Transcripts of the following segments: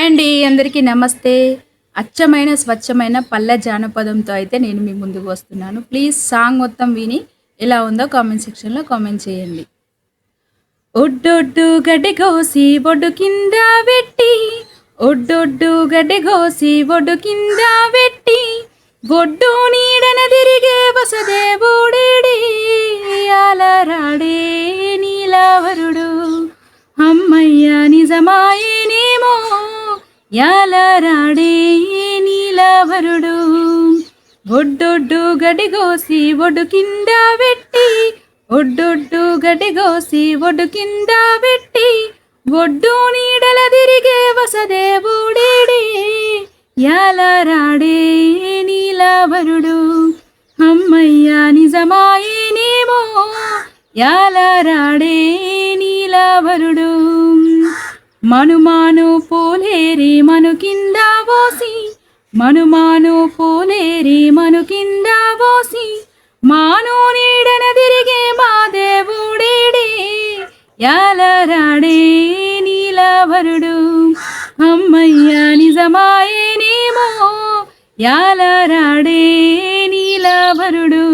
Hi అండి. అందరికీ నమస్తే. అచ్చమైన, స్వచ్ఛమైన పల్లె జానపదంతో అయితే నేను మీ ముందుకు వస్తున్నాను. ప్లీజ్ సాంగ్ మొత్తం విని ఎలా ఉందో కామెంట్ సెక్షన్‌లో కామెంట్ చేయండి. ఒడ్డొడ్డు గడ్డి కోసి ఒడ్డు కింద వెట్టి, ఒడ్డొడ్డు గడ్డి కోసి ఒడ్డు కింద వెట్టి, ఒడ్డు నీడన తిరిగే వసదేవుడేడి, అలరాడే నీలవరుడు, అమ్మయ్య నిజమాయేనేమో యాలరాడే నీలవరుడు. ఒడ్డొడ్డు గడ్డి కోసి ఒడ్డు కింద వెట్టి, ఒడ్డొడ్డు గడ్డి కోసి ఒడ్డు కింద వెట్టి, ఒడ్డు నీడల తిరిగే వసదేవుడేడి, యాలరాడే నీలవరుడు, అమ్మయ్య నిజమాయేనేమో యాలరాడే నీలవరుడు. మనుమాను పూలేరి మను కింద పోసి, మనుమాను పూలేరి మను కింద పోసి, మాను నీడన తిరిగే మా దేవుడేడి, యాలరాడే నీలవరుడు, అమ్మయ్య నిజమాయేనేమో యాలరాడే నీలవరుడు.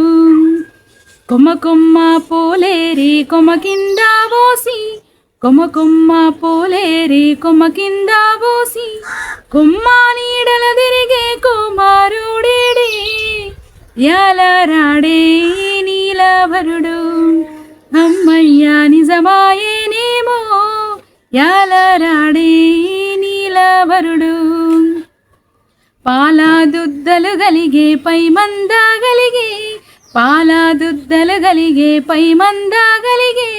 కొమ్మ కొమ్మ పూలేరి కొమ్మ కింద పోసి, కొమ్మ కొమ్మ పూలేరి కొమ్మ కింద పోసి, కొమ్మ నీడల తిరిగే కుమారుడేడి, యాలరాడే నీలవరుడు, అమ్మయ్య నిజమాయేనేమో యాలరాడే నీలవరుడు. పాలాదుద్దలు గలిగే పై మంద గలిగే, పాలాదుద్దలు గలిగే పై మంద గలిగే,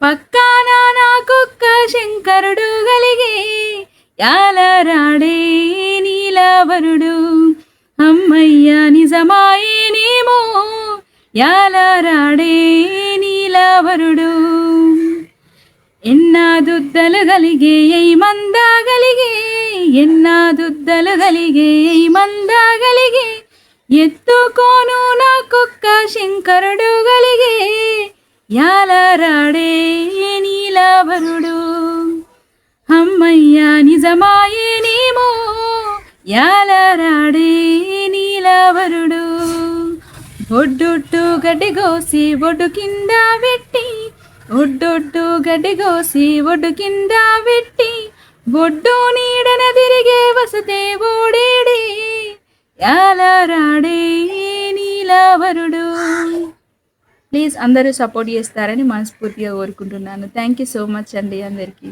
పక్కాన నాకొక్క శంకరుడు గలిగే, యాలరాడే నీలవరుడు, అమ్మయ్య నిజమాయేనేమో యాలరాడే నీలవరుడు. ఎన్నాదుద్దలు గలిగే ఎయ్ మంద గలిగే, ఎన్నాదుద్దలు గలిగే ఎయ్ మంద గలిగే, ఎత్తుకోను నాకొక్క శంకరుడు గలిగే, యాలరాడే నీలవరుడు, అమ్మయ్య నిజమాయేనేమో యాలరాడే నీలవరుడు. ఒడ్డొడ్డు గడ్డి కోసి ఒడ్డు కింద వెట్టి, ఒడ్డొడ్డు గడ్డి కోసి ఒడ్డు కింద వెట్టి, ఒడ్డు నీడన తిరిగే వసదేవుడేడి, యాలరాడే నీలవరుడు. ప్లీజ్ అందరూ సపోర్ట్ చేస్తారని మనస్ఫూర్తిగా కోరుకుంటున్నాను. థ్యాంక్ యూ సో మచ్ అండి అందరికీ.